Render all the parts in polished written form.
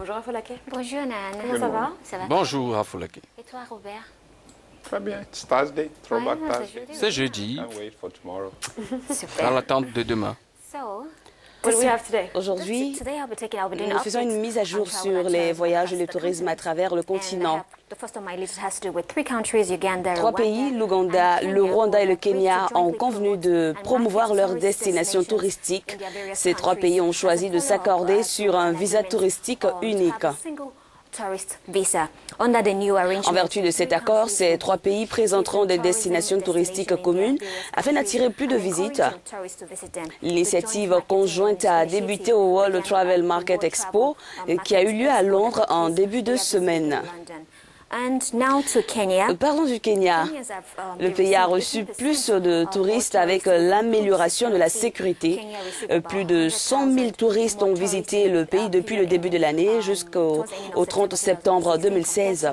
Bonjour Afolake. Bonjour Nan. Comment ça va? Ça va. Bonjour Afolake. Et toi Robert? Très bien. It's Thursday. Throwback Ouais, Thursday. C'est jeudi, Can't wait for tomorrow. dans Super. l'attente de demain. So, What do we have today? Aujourd'hui, today I'll be doing nous faisons une mise à jour sur les voyages et le tourisme à travers le continent. The first on my list has to do with 3 countries, Uganda, Trois pays, l'Ouganda, le Rwanda et le Kenya, ont convenu de promouvoir leurs destinations touristiques. Ces trois pays ont choisi de s'accorder sur un visa touristique unique. En vertu de cet accord, ces trois pays présenteront des destinations touristiques communes afin d'attirer plus de visites. L'initiative conjointe a débuté au World Travel Market Expo qui a eu lieu à Londres en début de semaine. Parlons du Kenya. Le pays a reçu plus de touristes avec l'amélioration de la sécurité. Plus de 100 000 touristes ont visité le pays depuis le début de l'année jusqu'au 30 septembre 2016.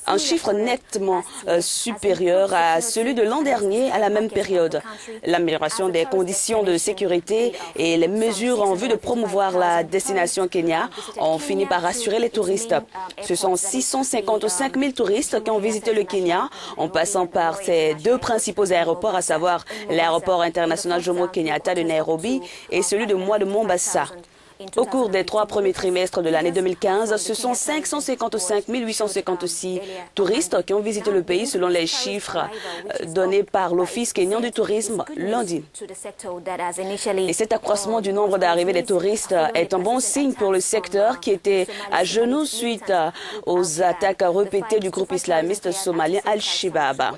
Un chiffre nettement supérieur à celui de l'an dernier à la même période. L'amélioration des conditions de sécurité et les mesures en vue de promouvoir la destination Kenya ont fini par rassurer les touristes. Ce sont 655 000 touristes qui ont visité le Kenya en passant par ses deux principaux aéroports, à savoir l'aéroport international Jomo Kenyatta de Nairobi et celui de Mombasa. Au cours des 3 premiers trimestres de l'année 2015, ce sont 555 856 touristes qui ont visité le pays selon les chiffres donnés par l'Office kenyan du tourisme lundi. Et cet accroissement du nombre d'arrivées des touristes est un bon signe pour le secteur qui était à genoux suite aux attaques répétées du groupe islamiste somalien Al-Shabaab.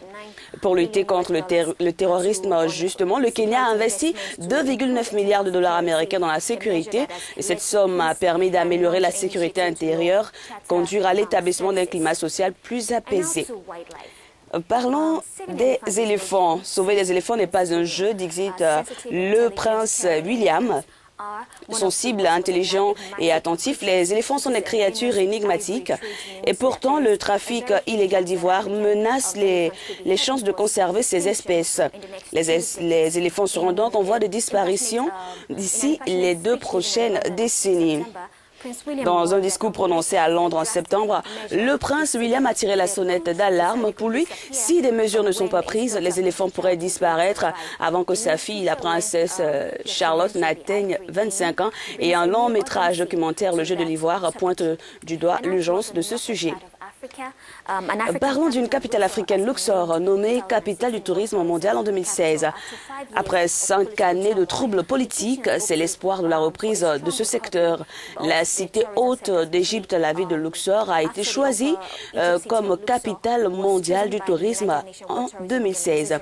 Pour lutter contre le terrorisme, justement, le Kenya a investi 2,9 milliards de dollars américains dans la sécurité. Et cette somme a permis d'améliorer la sécurité intérieure, conduire à l'établissement d'un climat social plus apaisé. Parlons des éléphants. Sauver les éléphants n'est pas un jeu, dit le prince William. Sensibles, intelligents et attentifs, les éléphants sont des créatures énigmatiques et pourtant le trafic illégal d'ivoire menace les chances de conserver ces espèces. Les éléphants seront donc en voie de disparition d'ici les 2 prochaines décennies. Dans un discours prononcé à Londres en septembre, le prince William a tiré la sonnette d'alarme. Pour lui, si des mesures ne sont pas prises, les éléphants pourraient disparaître avant que sa fille, la princesse Charlotte, n'atteigne 25 ans. Et un long métrage documentaire, Le jeu de l'ivoire, pointe du doigt l'urgence de ce sujet. Parlons d'une capitale africaine, Luxor, nommée capitale du tourisme mondial en 2016. Après 5 années de troubles politiques, c'est l'espoir de la reprise de ce secteur. La cité haute d'Égypte, la ville de Luxor, a été choisie comme capitale mondiale du tourisme en 2016.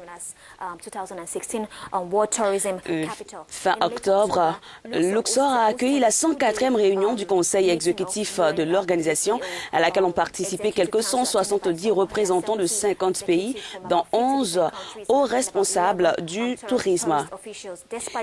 Fin octobre, Luxor a accueilli la 104e réunion du conseil exécutif de l'organisation à laquelle ont participé quelques 170 représentants de 50 pays, dont 11 hauts responsables du tourisme.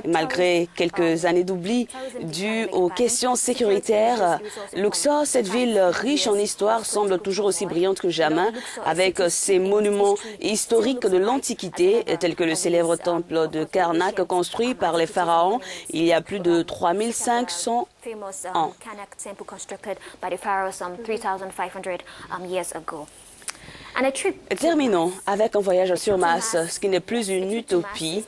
Malgré quelques années d'oubli dû aux questions sécuritaires, Luxor, cette ville riche en histoire, semble toujours aussi brillante que jamais, avec ses monuments historiques de l'Antiquité, tels que le célèbre temple de Karnak construit par les pharaons il y a plus de 3500 ans. Terminons avec un voyage sur Mars, ce qui n'est plus une utopie.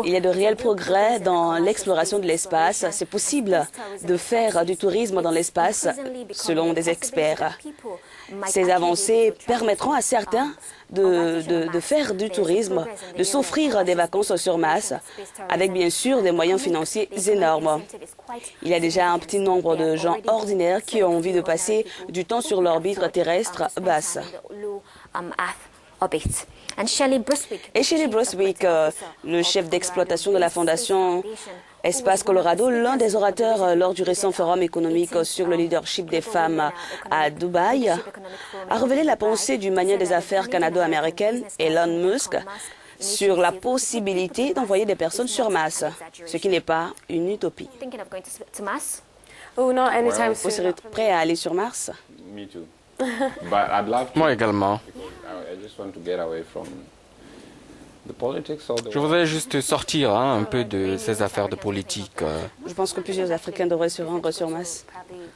Il y a de réels progrès dans l'exploration de l'espace. C'est possible de faire du tourisme dans l'espace, selon des experts. Ces avancées permettront à certains de faire du tourisme, de s'offrir des vacances sur Mars, avec bien sûr des moyens financiers énormes. Il y a déjà un petit nombre de gens ordinaires qui ont envie de passer du temps sur l'orbite terrestre basse. Et Shelley Bruswick, le chef d'exploitation de la Fondation Espace Colorado, l'un des orateurs lors du récent forum économique sur le leadership des femmes à Dubaï, a révélé la pensée du magnat des affaires canado-américaine Elon Musk sur la possibilité d'envoyer des personnes sur Mars, ce qui n'est pas une utopie. Oh, not anytime soon. Vous serez prêt à aller sur Mars? Me too. But I'd love to. Moi également. I just want to get away from The politics or the Je voudrais juste sortir un peu de ces affaires de politique. Je pense que plusieurs Africains devraient se rendre sur Mars,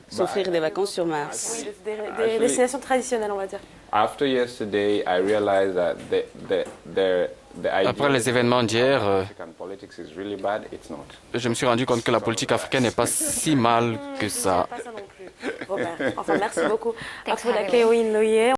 s'offrir des vacances sur Mars. Des destinations traditionnelles, on va dire. After yesterday, I realized that the idea Après les événements d'hier, African politics is really bad. It's not. je me suis rendu compte que la politique africaine n'est pas si mal que ça. Pas ça non plus. Robert. Enfin, merci beaucoup. Thanks Akula for having me. Keoin Loye.